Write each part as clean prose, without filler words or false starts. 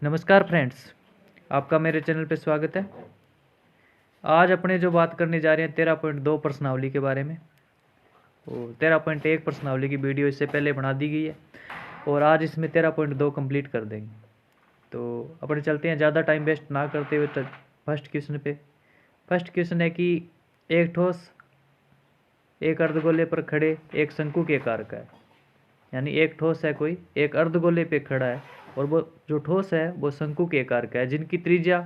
नमस्कार फ्रेंड्स, आपका मेरे चैनल पे स्वागत है। आज अपने जो बात करने जा रहे हैं 13.2 प्रश्नावली के बारे में। और 13.1 प्रश्नावली की वीडियो इससे पहले बना दी गई है और आज इसमें 13.2 कंप्लीट कर देंगे। तो अपने चलते हैं, ज़्यादा टाइम वेस्ट ना करते हुए फर्स्ट क्वेश्चन पे। फर्स्ट क्वेश्चन है कि एक ठोस एक अर्धगोले पर खड़े एक शंकु के आकार का है। यानी एक ठोस है, कोई एक अर्धगोले पे खड़ा है और वो जो ठोस है वो शंकु के आकार का है, जिनकी त्रिज्या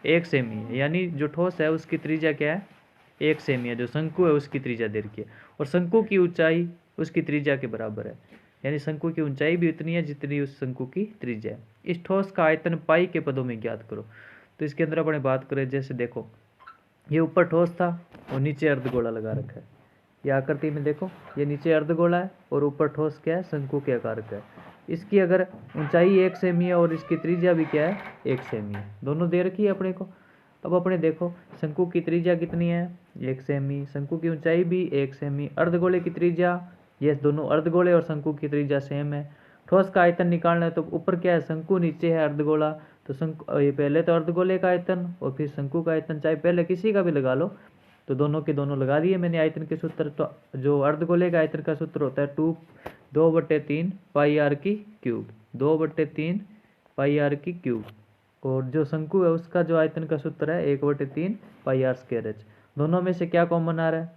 1 सेमी है। यानी जो ठोस है उसकी त्रिज्या क्या है? 1 सेमी है। जो शंकु है उसकी त्रिज्या दे रखी है और शंकु की ऊंचाई उसकी त्रिज्या के बराबर है। यानी शंकु की ऊंचाई भी उतनी है जितनी उस शंकु की त्रिज्या है। इस ठोस का आयतन पाई के पदों में ज्ञात करो। तो इसके अंदर अपने बात करें, जैसे देखो ये ऊपर ठोस था और नीचे अर्धगोला लगा रखा है। ये आकृति में देखो, ये नीचे अर्धगोला है और ऊपर ठोस क्या है? शंकु के आकार का है। इसकी अगर ऊंचाई 1 सेमी है और इसकी त्रिज्या भी क्या है? 1 सेमी है। दोनों दे रखी है अपने को। अब अपने देखो शंकु की त्रिज्या कितनी है? 1 सेमी। शंकु की ऊंचाई भी 1 सेमी। अर्धगोले की त्रिज्या, ये दोनों अर्धगोले और शंकु की त्रिज्या सेम है। ठोस का आयतन निकालना है तो ऊपर क्या है? शंकु, नीचे है अर्धगोला। तो शंकु, ये पहले तो अर्धगोले का आयतन और फिर शंकु का आयतन, चाहे पहले किसी का भी लगा लो। तो दोनों के दोनों लगा दिए मैंने आयतन के सूत्र। तो जो अर्धगोले का आयतन का सूत्र होता है 2/3 पाई आर की क्यूब, 2/3 पाई आर की क्यूब। और जो शंकु है उसका जो आयतन का सूत्र है 1/3 पाई आर स्क्वायर एच। दोनों में से क्या कॉमन आ रहा है?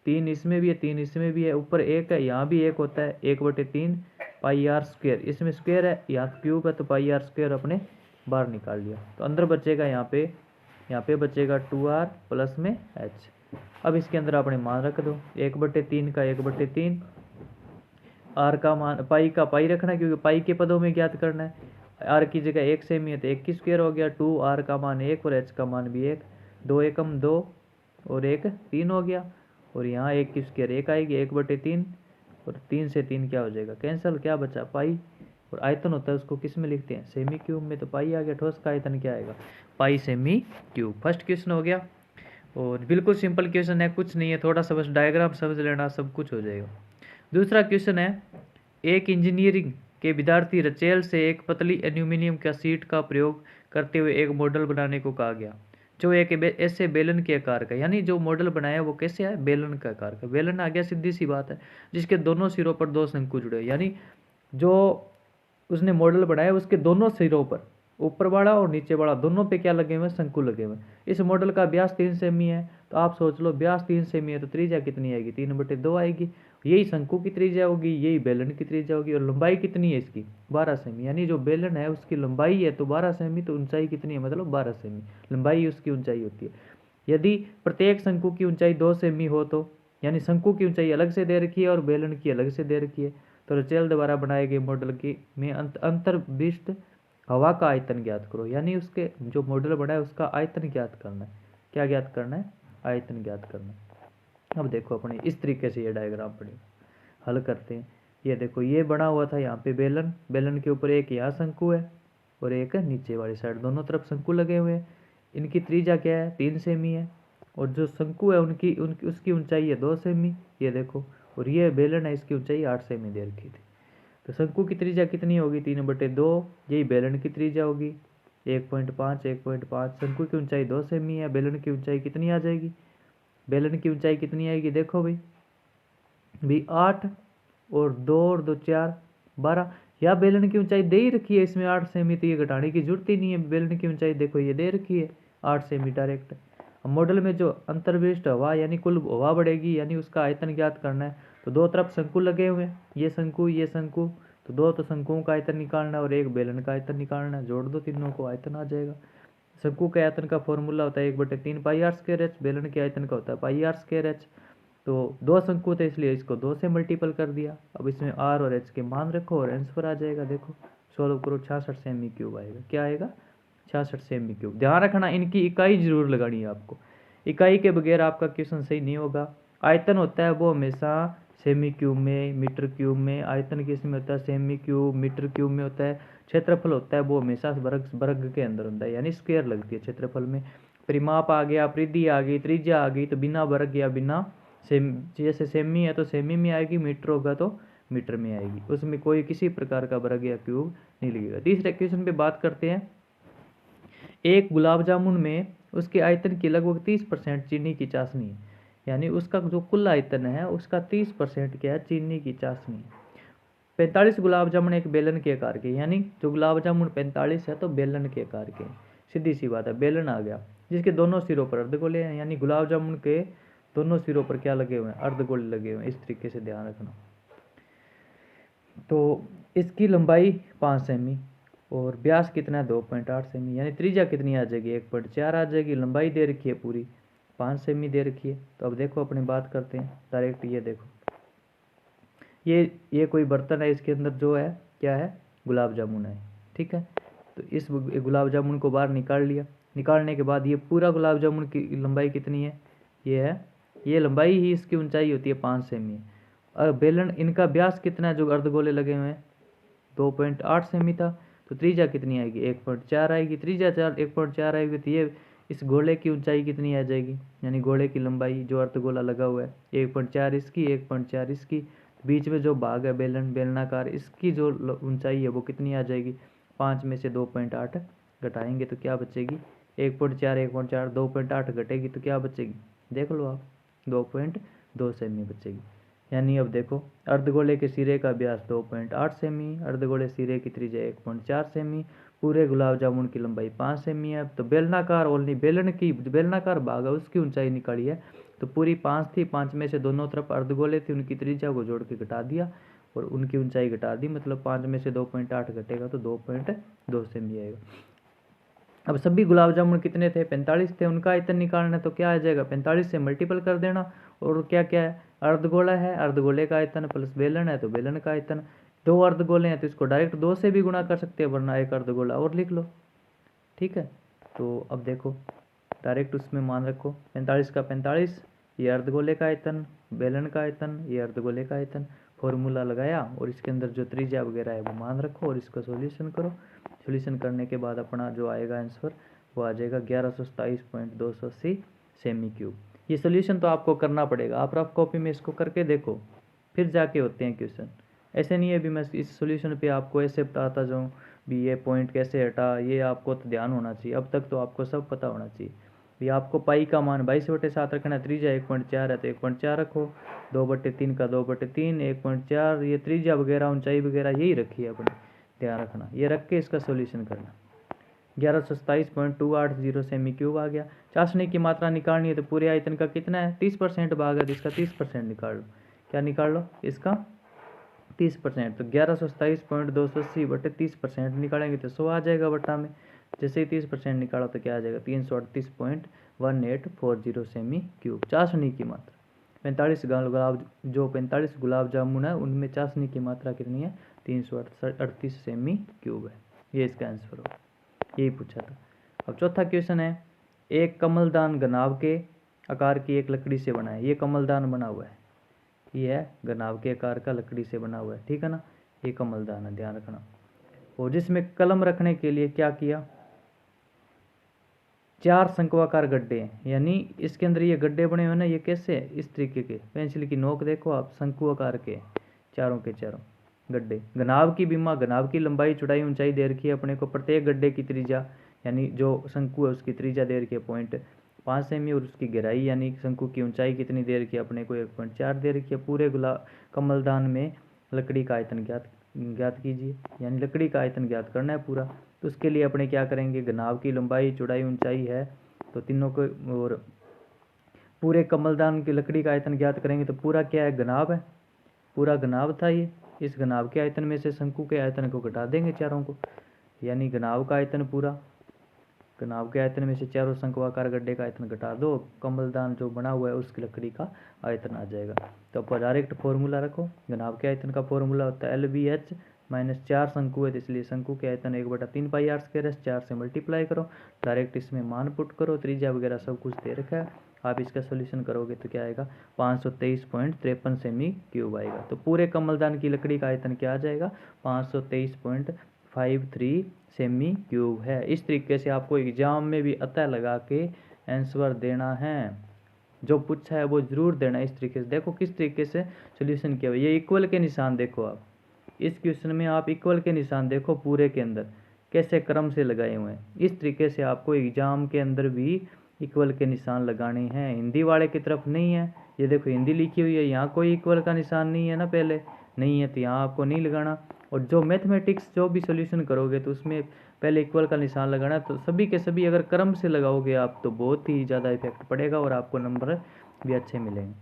3 इसमें भी है, 3 इसमें भी है, ऊपर 1 है, यहाँ भी 1 होता है। 1/3 पाई आर स्क्वायर, इसमें स्क्वायर है, यहाँ क्यूब है तो पाई आर स्क्वायर अपने बाहर निकाल लिया। तो अंदर बचेगा यहाँ पे बचेगा 2r प्लस में h। अब इसके अंदर आपने मान रख दो 1/3 का 1/3, r का मान पाई का पाई रखना है क्योंकि पाई के पदों में ज्ञात करना है। r की जगह 1 सेमी है तो 1 की स्क्वायर हो गया। 2r का मान 1 और h का मान भी 1, 2 एकम 2 और 1 3 हो गया। और यहाँ 1 की स्क्वायर 1 आएगी, 1/3 और 3 से 3 क्या हो जाएगा? कैंसिल। क्या बचा? पाई। और आयतन होता है उसको किस में लिखते हैं? सेमी क्यूब में। तो पाई आ गया। ठोस का आयतन क्या आएगा? पाई सेमी क्यूब। फर्स्ट क्वेश्चन हो गया और बिल्कुल सिंपल क्वेश्चन है, कुछ नहीं है, थोड़ा सा बस डायग्राम समझ लेना, सब कुछ हो जाएगा। दूसरा क्वेश्चन है, एक इंजीनियरिंग के विद्यार्थी रचेल से एक पतली एल्यूमिनियम का शीट का प्रयोग करते हुए एक मॉडल बनाने को कहा गया जो एक ऐसे बेलन के आकार का। यानी जो मॉडल बनाया वो कैसे है? बेलन का आकार का। बेलन आ गया, सीधी सी बात है, जिसके दोनों सिरों पर 2 शंकु जुड़े। यानी जो उसने मॉडल बनाया उसके दोनों सिरों पर, ऊपर वाला और नीचे वाला, दोनों पे क्या लगे हुए? शंकु लगे हुए। इस मॉडल का व्यास 3 सेमी है। तो आप सोच लो, व्यास 3 सेमी है तो त्रिज्या कितनी आएगी? 3/2 आएगी। यही शंकु की त्रिज्या होगी, यही बेलन की त्रिज्या होगी। और लंबाई कितनी है इसकी? 12 सेमी। यानी जो बेलन है उसकी लंबाई है तो 12 सेमी, तो ऊंचाई कितनी है? मतलब 12 सेमी लंबाई उसकी ऊंचाई होती है। यदि प्रत्येक शंकु की ऊंचाई 2 सेमी हो तो, यानी शंकु की ऊंचाई अलग से दे रखी है और बेलन की अलग से दे रखी है, तो रचेल द्वारा बनाए गए मॉडल की में अंतर्विष्ट हवा का आयतन ज्ञात करो। यानी उसके जो मॉडल बना है उसका आयतन ज्ञात करना है। क्या ज्ञात करना है? आयतन ज्ञात करना है। अब देखो अपने इस तरीके से ये डायग्राम पड़ेगा, हल करते हैं। ये देखो, ये बना हुआ था यहाँ पे बेलन, बेलन के ऊपर एक यहाँ शंकु है और एक नीचे वाली साइड, दोनों तरफ शंकु लगे हुए हैं। इनकी त्रिज्या क्या है? 3 सेमी है। और जो शंकु है उनकी उसकी ऊंचाई है 2 सेमी, ये देखो। और ये बेलन है, इसकी ऊंचाई 8 सेमी दे रखी थी। तो शंकु की त्रिज्या कितनी होगी? 3/2। यही बेलन की त्रिज्या होगी 1.5, 1.5। शंकु की ऊंचाई 2 सेमी है, बेलन की ऊंचाई कितनी आ जाएगी? बेलन की ऊंचाई कितनी आएगी? देखो भाई 8 और 2 और 2 4 12। या बेलन की ऊंचाई दे ही रखी है इसमें 8 सेमी, तो ये घटाने की जरूरत ही नहीं है। बेलन की ऊंचाई देखो ये दे रखी है 8 सेमी डायरेक्ट। मॉडल में जो अंतर्विष्ट हवा यानी कुल हवा बढ़ेगी, यानी उसका आयतन ज्ञात करना है। तो दो तरफ शंकु लगे हुए हैं, ये शंकु ये शंकु, तो दो तो शंकुओं का आयतन निकालना है और एक बेलन का आयतन निकालना है। जोड़ दो तीनों को, आयतन आ जाएगा। शंकु के आयतन का फॉर्मूला होता है 1/3 पाई आर स्क्वायर एच। बेलन के आयतन का होता है पाई आर स्क्वायर एच। तो 2 शंकु थे इसलिए इसको 2 से मल्टीपल कर दिया। अब इसमें आर और एच के मान रखो और आंसर आ जाएगा। देखो सॉल्व करो, 66 सेमी क्यूब आएगा। क्या आएगा? 66 सेमी क्यूब। ध्यान रखना, इनकी इकाई जरूर लगानी है आपको, इकाई के बगैर आपका क्वेश्चन सही नहीं होगा। आयतन होता है वो हमेशा सेमी क्यूब में, मीटर क्यूब में। आयतन किस में होता है? सेमी क्यूब, मीटर क्यूब में होता है। क्षेत्रफल होता है वो हमेशा वर्ग के अंदर होता है, यानी स्क्वायर लगती है क्षेत्रफल में। परिमाप आ गया, परिधि आ गई, त्रिज्या आ गई, तो बिना वर्ग या बिना जैसे सेमी है तो सेमी में आएगी, मीटर होगा तो मीटर में आएगी, उसमें कोई किसी प्रकार का वर्ग या क्यूब नहीं लगेगा। तीसरे क्वेश्चन पे बात करते हैं। एक गुलाब जामुन में उसके आयतन की लगभग 30% चीनी की चाशनी है, यानी उसका जो कुल आयतन है उसका 30% क्या है, चीनी की चाशनी। 45 गुलाब जामुन एक बेलन के आकार के, यानी जो गुलाब जामुन 45 है तो बेलन के आकार के, सीधी सी बात है, बेलन आ गया, जिसके दोनों सिरों पर अर्धगोले हैं, यानी गुलाब जामुन के दोनों सिरों पर क्या लगे हुए हैं, अर्धगोले लगे हुए हैं। इस तरीके से ध्यान रखना। तो इसकी लंबाई 5 सेमी और व्यास कितना है, 2.8 सेमी, यानी त्रिज्या कितनी आ जाएगी, 1.4 आ जाएगी। लंबाई दे रखी है पूरी 5 सेमी दे रखी है। तो अब देखो अपनी बात करते हैं डायरेक्ट। ये देखो, ये कोई बर्तन है, इसके अंदर जो है क्या है, गुलाब जामुन है, ठीक है। तो इस गुलाब जामुन को बाहर निकाल लिया। निकालने के बाद ये पूरा गुलाब जामुन की लंबाई कितनी है, ये है, ये लंबाई ही इसकी ऊंचाई होती है 5 सेमी। और बेलन इनका व्यास कितना है, जो अर्धगोले लगे हुए हैं, 2.8 सेमी था। तो त्रिज्या कितनी आएगी, 1.4 आएगी। त्रिज्या 1.4 आएगी तो ये इस गोले की ऊंचाई कितनी आ जाएगी, यानी गोले की लंबाई जो अर्धगोला लगा हुआ है 1.4 इसकी, 1.4 इसकी, बीच में जो भाग है बेलनाकार, इसकी जो ऊंचाई है वो कितनी आ जाएगी, 5 में से 2.8 घटाएंगे तो क्या बचेगी, 1.4 1.4 2.8 घटेगी तो क्या बचेगी, देख लो आप, 2.2 सेमी बचेगी। यानी अब देखो, अर्धगोले के सिरे का व्यास 2.8 सेमी, अर्धगोले सिरे की त्रिज्या 1.4 सेमी, पूरे गुलाब जामुन की लंबाई 5 सेमी है। तो बेलनाकार ओलनी बेलनाकार भाग है उसकी ऊंचाई निकाली है, तो पूरी 5 थी, 5 में से दोनों तरफ अर्धगोले थी, उनकी त्रिज्या को जोड़ के घटा दिया और उनकी ऊंचाई घटा दी, मतलब 5 में से 2.8 घटेगा तो 2.2 सेमी आएगा। अब सभी गुलाब जामुन कितने थे, 45 थे, उनका आयतन निकालना है तो क्या आ जाएगा, 45 से मल्टीपल कर देना। और क्या क्या है, अर्धगोला है, अर्धगोले का आयतन प्लस बेलन है तो बेलन का आयतन। दो अर्धगोले हैं तो इसको डायरेक्ट 2 से भी गुणा कर सकते हैं, वरना एक अर्धगोला और लिख लो, ठीक है। तो अब देखो डायरेक्ट उसमें मान रखो 45 का 45, ये अर्धगोले का आयतन, बेलन का आयतन, ये अर्धगोले का आयतन, फॉर्मूला लगाया और इसके अंदर जो त्रिज्या वगैरह है वो मान रखो और इसका सॉल्यूशन करो। सॉल्यूशन करने के बाद अपना जो आएगा आंसर वो आ जाएगा 1127.280 सेमी क्यूब। ये सॉल्यूशन तो आपको करना पड़ेगा, आप रफ कॉपी में इसको करके देखो, फिर जाके होते हैं क्वेश्चन। ऐसे नहीं है भी मैं इस सॉल्यूशन पे आपको ऐसे बताता जाऊँ भी ये पॉइंट कैसे हटा, ये आपको तो ध्यान होना चाहिए, अब तक तो आपको सब पता होना चाहिए। भी आपको पाई का मान 22/7 रखना है, त्रिज्या 1.4 है तो 1.4 रखो, 2/3 का 2/3, 1.4, ये त्रिज्या वगैरह ऊंचाई वगैरह यही रखी है अपने, ध्यान रखना। ये रख के इसका सॉल्यूशन करना। 1127.280 सेमी क्यूब आ गया। चाशनी की मात्रा निकालनी है तो पूरे आयतन का कितना है, 30% भाग है तो इसका 30% निकाल लो। क्या निकाल लो, इसका 30%। तो 1127.280 बटे 30% निकालेंगे तो 100 आ जाएगा बटा में। जैसे ही 30% निकाला तो क्या आ जाएगा, 338.1840 सेमी क्यूब। चाशनी की मात्रा 45 गुलाब जामुन है उनमें चाशनी की मात्रा कितनी है, 338 सेमी क्यूब है। ये इसका आंसर होगा, यही पूछा था। अब चौथा क्वेश्चन है, एक कमलदान घनाभ के आकार की एक लकड़ी से बना है। ये कमलदान बना हुआ है, ये है घनाभ के आकार का लकड़ी से बना हुआ है, ठीक है ना, ये कमलदान है, ध्यान रखना। और जिसमें कलम रखने के लिए क्या किया, 4 शंक्वाकार गड्ढे हैं, यानी इसके अंदर ये गड्ढे बने हुए ना, ये कैसे है, इस तरीके के, पेंसिल की नोक देखो आप, शंकु आकार के चारों के चारों गड्ढे। घनाभ की बीमा, घनाभ की लंबाई चौड़ाई ऊंचाई दे रखी है अपने को, प्रत्येक गड्ढे की त्रिज्या यानी जो शंकु है उसकी त्रिज्या दे रखी है 0.5 सेमी, और उसकी गहराई यानी शंकु की ऊंचाई कितनी दे रखी है अपने को, 1.4 दे रखी है। पूरे कमलदान में लकड़ी का आयतन ज्ञात कीजिए, यानी लकड़ी का आयतन ज्ञात करना है पूरा। तो उसके लिए अपने क्या करेंगे, घनाभ की लंबाई चौड़ाई ऊंचाई है तो तीनों को, और पूरे कमलदान की लकड़ी का आयतन ज्ञात करेंगे तो पूरा क्या है, घनाभ है, पूरा घनाभ था ये। इस घनाभ के आयतन में से शंकु के आयतन को घटा देंगे चारों को, यानी घनाभ का आयतन पूरा, घनाभ के आयतन में से चारों शंक्वाकार गड्ढे का आयतन घटा दो, कमलदान जो बना हुआ है उसकी लकड़ी का आयतन आ जाएगा। तो अब डायरेक्ट फॉर्मूला रखो, घनाभ के आयतन का फॉर्मूला होता है LBH -4 शंकु है तो इसलिए शंकु के आयतन 1/3 πr², 4 से मल्टीप्लाई करो, डायरेक्ट इसमें मान पुट करो, त्रिज्या वगैरह सब कुछ दे रखा है। आप इसका सोल्यूशन करोगे तो क्या आएगा, 523.53 सेमी क्यूब आएगा। तो पूरे कमलदान की लकड़ी का आयतन क्या आ जाएगा, 523.53 सेमी क्यूब है। इस तरीके से आपको एग्जाम में भी अतः लगा के आंसर देना है। जो पूछा है वो जरूर देना इस तरीके से। देखो किस तरीके से सोल्यूशन किया हुआ है। ये इक्वल के निशान देखो आप, इस क्वेश्चन में आप इक्वल के निशान देखो पूरे के अंदर कैसे क्रम से लगाए हुए हैं। इस तरीके से आपको एग्जाम के अंदर भी इक्वल के निशान लगाने हैं। हिंदी वाले की तरफ नहीं है, ये देखो हिंदी लिखी हुई है, यहाँ कोई इक्वल का निशान नहीं है ना, पहले नहीं है तो यहाँ आपको नहीं लगाना। और जो मैथमेटिक्स जो भी सोल्यूशन करोगे तो उसमें पहले इक्वल का निशान लगाना। तो सभी के सभी अगर क्रम से लगाओगे आप तो बहुत ही ज़्यादा इफेक्ट पड़ेगा और आपको नंबर भी अच्छे मिलेंगे।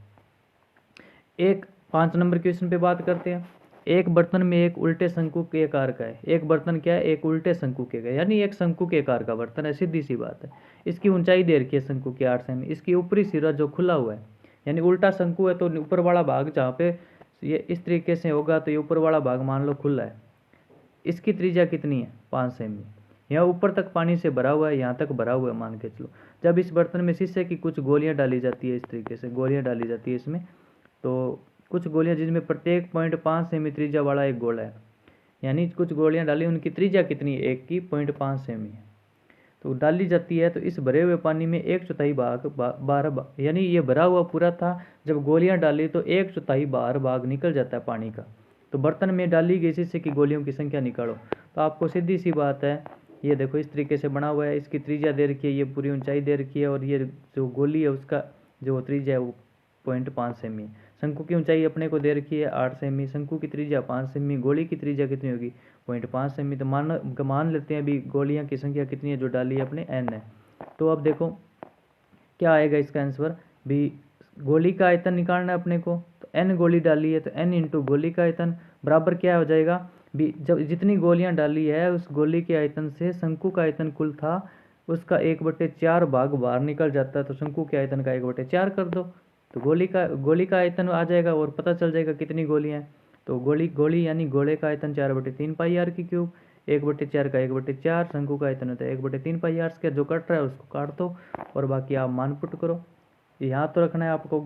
एक 5 नंबर क्वेश्चन पे बात करते हैं। एक बर्तन में एक उल्टे शंकु के आकार का है। एक बर्तन क्या है, एक उल्टे शंकु के का, यानी एक शंकु के आकार का बर्तन है, सीधी सी बात है। इसकी ऊंचाई दे रखी है शंकु की 8 सेमी। इसकी ऊपरी सिरा जो खुला हुआ है, यानी उल्टा शंकु है तो ऊपर वाला भाग जहाँ पे ये इस तरीके से होगा तो ये ऊपर वाला भाग मान लो खुला है। इसकी त्रिज्या कितनी है, 5 सेमी। यहाँ ऊपर तक पानी से भरा हुआ है, यहाँ तक भरा हुआ है मान के चलो। जब इस बर्तन में शीशे की कुछ गोलियाँ डाली जाती है, इस तरीके से गोलियाँ डाली जाती है इसमें, तो कुछ गोलियां जिसमें प्रत्येक 0.5 सेमी त्रिज्या वाला एक गोला है, यानी कुछ गोलियां डाली, उनकी त्रिज्या कितनी है, एक की 0.5 सेमी है। तो डाली जाती है तो इस भरे हुए पानी में 1/4 भाग बाहर, यानी ये भरा हुआ पूरा था, जब गोलियां डाली तो 1/4 बाहर भाग निकल जाता है पानी का। तो बर्तन में डाली गई शीशे की गोलियों की संख्या निकालो। तो आपको सीधी सी बात है, ये देखो इस तरीके से बना हुआ है, इसकी त्रिज्या दे रखी है, ये पूरी ऊंचाई दे रखी है, और ये जो गोली है उसका जो त्रिज्या है वो 0.5 सेमी है। शंकु की ऊंचाई अपने को दे रखी है 8 सेमी, शंकु की त्रिज्या 5 सेमी, गोली की त्रिज्या कितनी होगी 0.5 सेमी। तो मान लेते हैं अभी गोलियां की संख्या कितनी है जो डाली है अपने, n है। तो अब देखो क्या आएगा इसका आंसर भी, गोली का आयतन निकालना है अपने को, तो n गोली डाली है तो n इंटू गोली का आयतन बराबर क्या हो जाएगा भी, जब जितनी गोलियां डाली है उस गोली के आयतन से शंकु का आयतन कुल था उसका 1/4 भाग बाहर निकल जाता है, तो शंकु के आयतन का 1/4 कर दो तो गोली का आयतन आ जाएगा और पता चल जाएगा कितनी गोलियां हैं। तो गोली यानी गोले का आयतन 4/3 पाई आर की क्यूब, 1/4 का 1/4, शंकु का आयतन होता है 1/3 पाई आर स्क्वायर। जो कट रहा है उसको काट दो और बाकी आप मान पुट करो। यहाँ तो रखना है आपको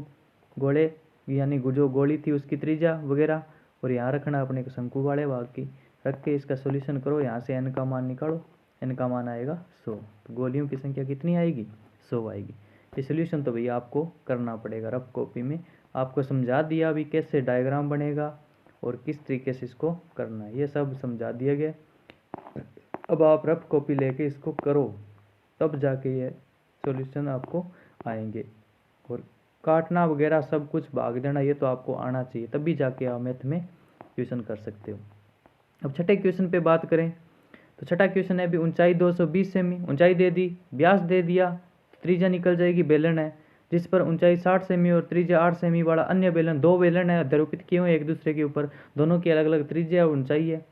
गोले यानी जो गोली थी उसकी त्रिज्या वगैरह, और यहाँ रखना है अपने को शंकु वाले भाग की। रख के इसका सोल्यूशन करो, यहाँ से n का मान निकालो, n का मान आएगा 100। तो गोलियों की संख्या कितनी आएगी, 100 आएगी। ये सोल्यूशन तो भैया आपको करना पड़ेगा, रफ कॉपी में आपको समझा दिया अभी कैसे डायग्राम बनेगा और किस तरीके से इसको करना है, ये सब समझा दिया गया। अब आप रफ कॉपी लेके इसको करो, तब जाके ये सॉल्यूशन आपको आएंगे। और काटना वगैरह सब कुछ भाग देना ये तो आपको आना चाहिए, तभी जाके आप मैथ में क्वेश्चन कर सकते हो। अब छठे क्वेश्चन पे बात करें तो छठा क्वेश्चन है अभी ऊंचाई 220 सेमी, ऊंचाई दे दी, व्यास दे दिया, त्रिज्या निकल जाएगी, बेलन है जिस पर ऊंचाई 60 सेमी और त्रिज्या 8 सेमी वाला अन्य बेलन, दो बेलन है आरोपित किए हुए एक दूसरे के ऊपर, दोनों की अलग अलग त्रिज्या और ऊंचाई है,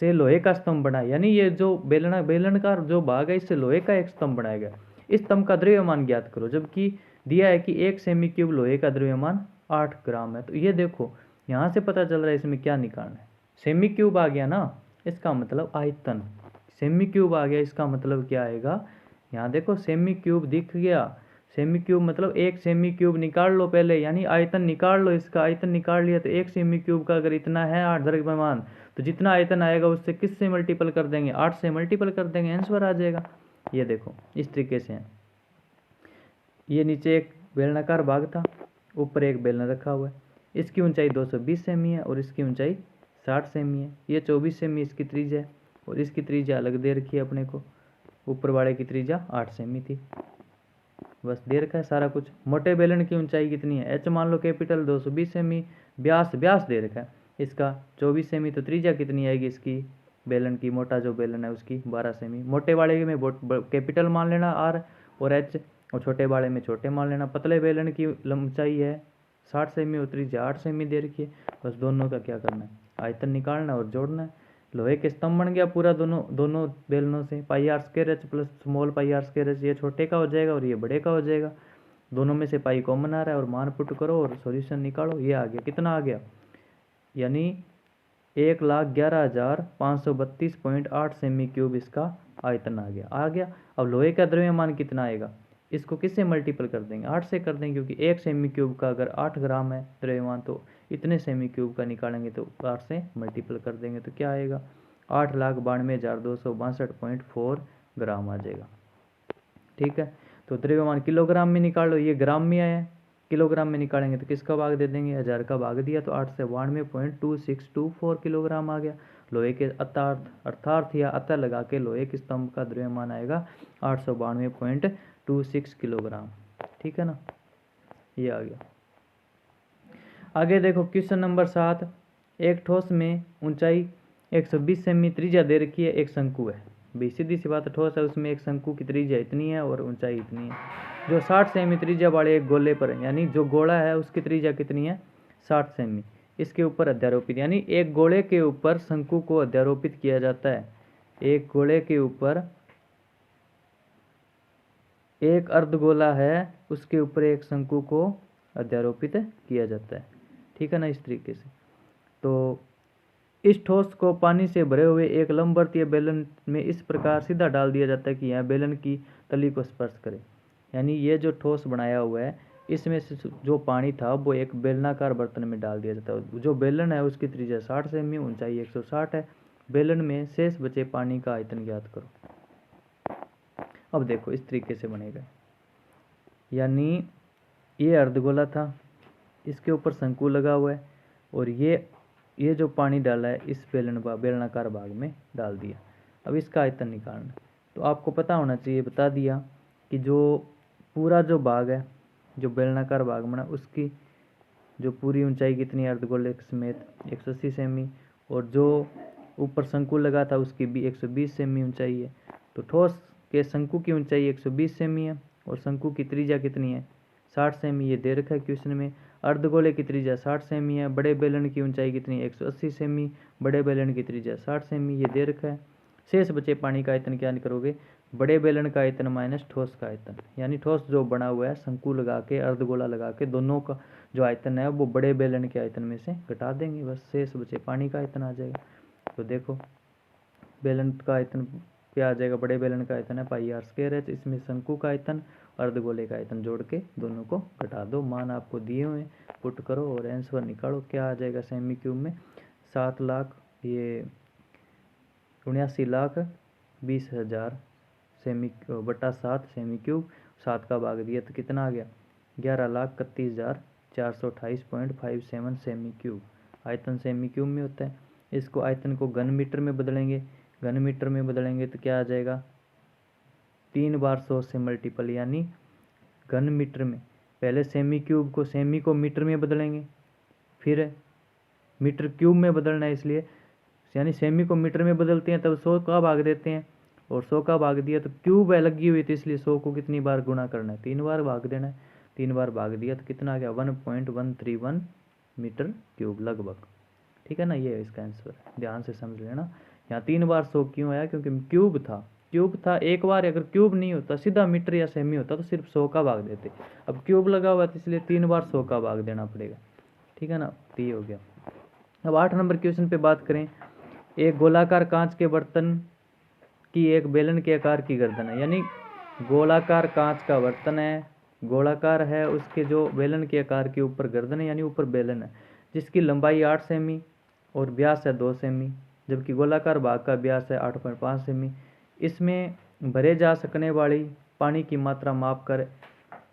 से लोहे का स्तंभ बना, यानी ये जो बेलन का जो भाग है इससे लोहे का एक स्तंभ बनाया गया। इस स्तंभ का द्रव्यमान ज्ञात करो, जबकि दिया है कि 1 सेमी क्यूब लोहे का द्रव्यमान 8 ग्राम है। तो ये देखो यहाँ से पता चल रहा है इसमें क्या निकालना है, सेमी क्यूब आ गया ना, इसका मतलब आयतन, सेमी क्यूब आ गया इसका मतलब क्या आएगा, यहाँ देखो सेमी क्यूब दिख गया, सेमी क्यूब मतलब 1 सेमी क्यूब निकाल लो पहले, यानी आयतन निकाल लो, इसका आयतन निकाल लिया तो 1 सेमी क्यूब का अगर इतना है 8 द्रव्यमान तो जितना आयतन आएगा उससे किससे मल्टीपल कर देंगे, 8 से मल्टीपल कर देंगे, आंसर आ जाएगा। ये देखो इस तरीके से है, ये नीचे एक बेलनाकार भाग था, ऊपर एक बेलन रखा हुआ है, इसकी ऊंचाई 220 सेमी है और इसकी ऊंचाई 60 सेमी है, ये 24 सेमी इसकी त्रिज्या है और इसकी त्रिज्या अलग दे रखी है अपने को, ऊपर वाले की त्रिज्या 8 सेमी थी, बस दे रखा है सारा कुछ। मोटे बेलन की ऊंचाई कितनी है, एच मान लो कैपिटल 220 सेमी, व्यास दे रखा है इसका 24 सेमी, तो त्रिज्या कितनी आएगी इसकी बेलन की, मोटा जो बेलन है उसकी 12 सेमी। मोटे वाले में कैपिटल मान लेना आर और एच, और छोटे वाले में छोटे मान लेना। पतले बेलन की ऊंचाई है 60 सेमी और त्रिज्या 8 सेमी दे रखी है, बस दोनों का क्या करना है, आयतन निकालना और जोड़ना है। लोहे के स्तंभ बन गया पूरा दोनों बेलनों से, pi r square h plus small pi r square h, ये छोटे का हो जाएगा और ये बड़े का हो जाएगा, दोनों में से पाई कॉमन आ रहा है और मान पुट करो और सॉल्यूशन निकालो। ये आ गया, कितना आ गया, यानी 1,11,532.8 सेमी क्यूब इसका आयतन आ गया। अब लोहे का द्रव्यमान कितना आएगा, इसको किससे मल्टीपल कर देंगे, 8 से कर देंगे, क्योंकि 1 सेमी क्यूब का अगर 8 ग्राम है द्रव्यमान तो इतने सेमी क्यूब का निकालेंगे तो 8 से मल्टीपल कर देंगे तो क्या आएगा, 8,92,262.4 ग्राम आ जाएगा। ठीक है, तो द्रव्यमान किलोग्राम में निकाल लो, ये ग्राम में आया, किलोग्राम में निकालेंगे तो किसका भाग दे देंगे, 1000 का भाग दिया तो 892.2624 किलोग्राम आ गया। लोहे के अर्थार्थ या अतः लगा के लोहे के स्तंभ का द्रव्यमान आएगा 892.26 किलोग्राम। ठीक है ना, ये आ गया। आगे देखो क्वेश्चन नंबर 7, एक ठोस में ऊंचाई 120 सेमी त्रिज्या दे रखी है, एक शंकु है। भी सीधी सी बात, ठोस है उसमें एक शंकु की त्रिज्या इतनी है और ऊंचाई इतनी है, जो 60 सेमी त्रिज्या वाले एक गोले पर है, यानी जो गोला है उसकी त्रिज्या कितनी है 60 सेमी, इसके ऊपर अध्यारोपित, यानी एक गोले के ऊपर शंकु को अध्यारोपित किया जाता है। एक गोले के ऊपर एक अर्धगोला है, उसके ऊपर एक शंकु को अध्यारोपित किया जाता है। ठीक है ना, इस तरीके से। तो इस ठोस को पानी से भरे हुए एक लंबवृत्तीय बेलन में इस प्रकार सीधा डाल दिया जाता है कि यह बेलन की तली को स्पर्श करे। यानी ये जो ठोस बनाया हुआ है, इसमें से जो पानी था वो एक बेलनाकार बर्तन में डाल दिया जाता है। जो बेलन है उसकी त्रिज्या 60 सेमी, ऊंचाई 160 है। बेलन में शेष बचे पानी का आयतन ज्ञात करो। अब देखो इस तरीके से बनेगा, यानी ये अर्धगोला था, इसके ऊपर शंकु लगा हुआ है और ये जो पानी डाला है इस बेलनाकार भाग में डाल दिया। अब इसका आयतन निकालना, तो आपको पता होना चाहिए, बता दिया कि जो पूरा जो भाग है, जो बेलनाकार भाग बना, उसकी जो पूरी ऊंचाई कितनी है अर्धगोले समेत 180 सेमी, और जो ऊपर शंकु लगा था उसकी भी 120 सेमी ऊंचाई है। तो ठोस के शंकु की ऊंचाई 120 सेमी है और शंकु की त्रिज्या कितनी है 60 सेमी, ये दे रखा है क्वेश्चन में। अर्धगोले की त्रिज्या 60 सेमी है। बड़े बेलन की ऊंचाई कितनी है 180 सेमी, बड़े बेलन की त्रिज्या 60 सेमी, ये दे रखा है। शेष बचे पानी का आयतन क्या करोगे, बड़े बेलन का आयतन माइनस ठोस का आयतन, यानी ठोस जो बना हुआ है शंकु लगा के अर्धगोला लगा के, दोनों का जो आयतन है वो बड़े बेलन के आयतन में से घटा देंगे, बस शेष बचे पानी का आयतन आ जाएगा। तो देखो बेलन का आयतन क्या आ जाएगा, बड़े बेलन का आयतन है πr² है, इसमें शंकु का आयतन अर्धगोले का आयतन जोड़ के दोनों को घटा दो। मान आपको दिए हुए, पुट करो और आंसर निकालो, क्या आ जाएगा सेमी क्यूब में 7 लाख, ये 79,20,000 सेमी बटा 7 सेमी क्यूब, 7 का भाग दिया तो कितना आ गया 11,31,428.57 सेमी क्यूब। आयतन सेमी क्यूब में होता है। इसको आयतन को घन मीटर में बदलेंगे, घन मीटर में बदलेंगे तो क्या आ जाएगा 3 बार 100 से मल्टीपल, यानी घन मीटर में। पहले सेमी क्यूब को सेमी को मीटर में बदलेंगे, फिर मीटर क्यूब में बदलना है, इसलिए यानी सेमी को मीटर में बदलते हैं तब 100 का भाग देते हैं, और 100 का भाग दिया तो क्यूब है लगी हुई थी, इसलिए 100 को कितनी बार गुणा करना है 3 बार भाग देना है। 3 बार भाग दिया तो कितना आ गया 1.131 मीटर क्यूब लगभग। ठीक है ना, ये है इसका आंसर, ध्यान से समझ लेना। यहाँ 3 बार 100 क्यों आया, क्योंकि क्यूब था। एक बार अगर क्यूब नहीं होता, सीधा मीटर या सेमी होता तो सिर्फ 100 का भाग देते। अब क्यूब लगा हुआ था इसलिए 3 बार 100 का भाग देना पड़ेगा। ठीक है ना, तो ये हो गया। अब 8 नंबर क्वेश्चन पे बात करें। एक गोलाकार कांच के बर्तन की एक बेलन के आकार की गर्दन है, यानी गोलाकार कांच का बर्तन है, गोलाकार है, उसके जो बेलन के आकार के ऊपर गर्दन है, यानी ऊपर बेलन है, जिसकी लंबाई 8 सेमी और व्यास है 2 सेमी, जबकि गोलाकार भाग का व्यास है 8.5 सेमी। इसमें भरे जा सकने वाली पानी की मात्रा माप कर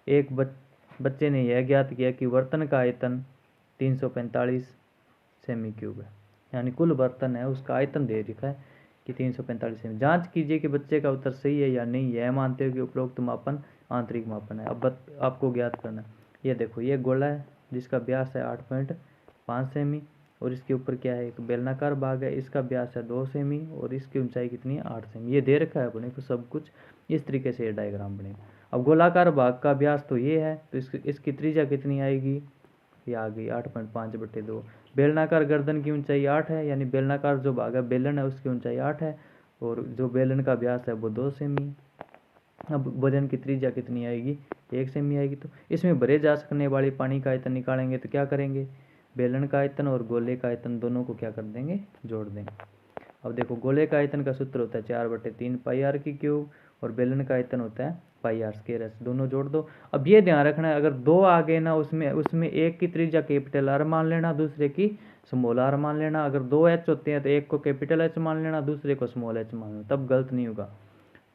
एक बच्चे ने यह ज्ञात किया कि बर्तन का आयतन 345 सेमी क्यूब है, यानी कुल बर्तन है उसका आयतन दे रखा है कि 345 सेमी। जांच कीजिए कि बच्चे का उत्तर सही है या नहीं, यह मानते हुए कि उपरोक्त मापन आंतरिक मापन है। अब आपको ज्ञात करना है। ये देखो, ये गोला है जिसका व्यास है 8.5 सेमी और इसके ऊपर क्या है एक बेलनाकार भाग है, इसका व्यास है 2 सेमी और इसकी ऊंचाई कितनी है 8 सेमी। ये दे रखा है अपने को सब कुछ, इस तरीके से ये डायग्राम बनेगा। अब गोलाकार भाग का व्यास तो ये है, तो इसकी त्रिज्या कितनी आएगी, ये आ गई 8.5/2। बेलनाकार गर्दन की ऊंचाई 8 है, यानी बेलनाकार जो भाग है बेलन है उसकी ऊंचाई 8 है और जो बेलन का व्यास है वो 2 सेमी। अब वजन की त्रिज्या कितनी आएगी 1 सेमी आएगी। तो इसमें भरे जा सकने वाली पानी का आयतन निकालेंगे तो क्या करेंगे, बेलन का आयतन और गोले का आयतन दोनों को क्या कर देंगे, जोड़ देंगे। अब देखो, गोले का आयतन का सूत्र होता है 4/3 πr³ और बेलन का आयतन होता है πr², दोनों जोड़ दो। अब ये ध्यान रखना है, अगर 2 आ गए ना उसमें एक की त्रिज्या कैपिटल आर मान लेना, दूसरे की स्मॉल आर मान लेना। अगर 2 h होते हैं तो एक को कैपिटल H मान लेना, दूसरे को स्मॉल h मान लेना, तब गलत नहीं होगा।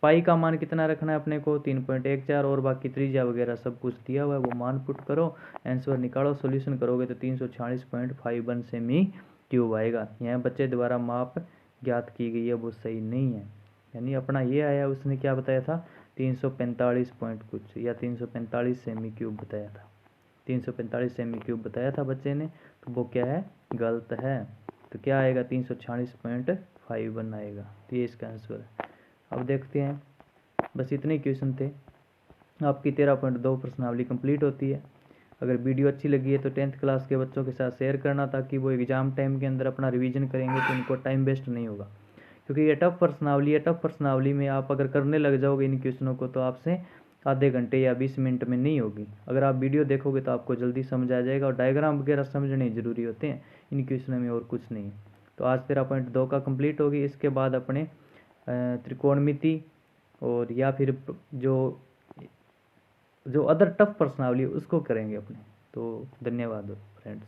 पाई का मान कितना रखना है अपने को 3.14 और बाकी त्रिज्या वगैरह सब कुछ दिया हुआ है, वो मान पुट करो, आंसर निकालो, सॉल्यूशन करोगे तो 346.51 सेमी क्यूब आएगा। यहाँ बच्चे द्वारा माप ज्ञात की गई है वो सही नहीं है, यानी अपना ये आया, उसने क्या बताया था 345 पॉइंट कुछ या 345 सेमी क्यूब बताया था, 345 सेमी क्यूब बताया था बच्चे ने, तो वो क्या है गलत है। तो क्या आएगा 346.51 आएगा, तो ये इसका आंसर है। अब देखते हैं, बस इतने क्वेश्चन थे। आपकी 13.2 प्रश्नावली कंप्लीट होती है। अगर वीडियो अच्छी लगी है तो 10th क्लास के बच्चों के साथ शेयर करना, ताकि वो एग्ज़ाम टाइम के अंदर अपना रिवीजन करेंगे तो उनको टाइम वेस्ट नहीं होगा, क्योंकि ये टफ प्रश्नावली है। टफ प्रश्नावली में आप अगर करने लग जाओगे इन क्वेश्चनों को तो आपसे आधे घंटे या 20 मिनट में नहीं होगी। अगर आप वीडियो देखोगे तो आपको जल्दी समझ आ जाएगा, और डायग्राम वगैरह समझने ज़रूरी होते हैं इन क्वेश्चनों में, और कुछ नहीं। तो आज 13.2 का कंप्लीट होगी। इसके बाद अपने त्रिकोणमिति और या फिर जो अदर टफ प्रश्नावली उसको करेंगे अपने। तो धन्यवाद फ्रेंड्स।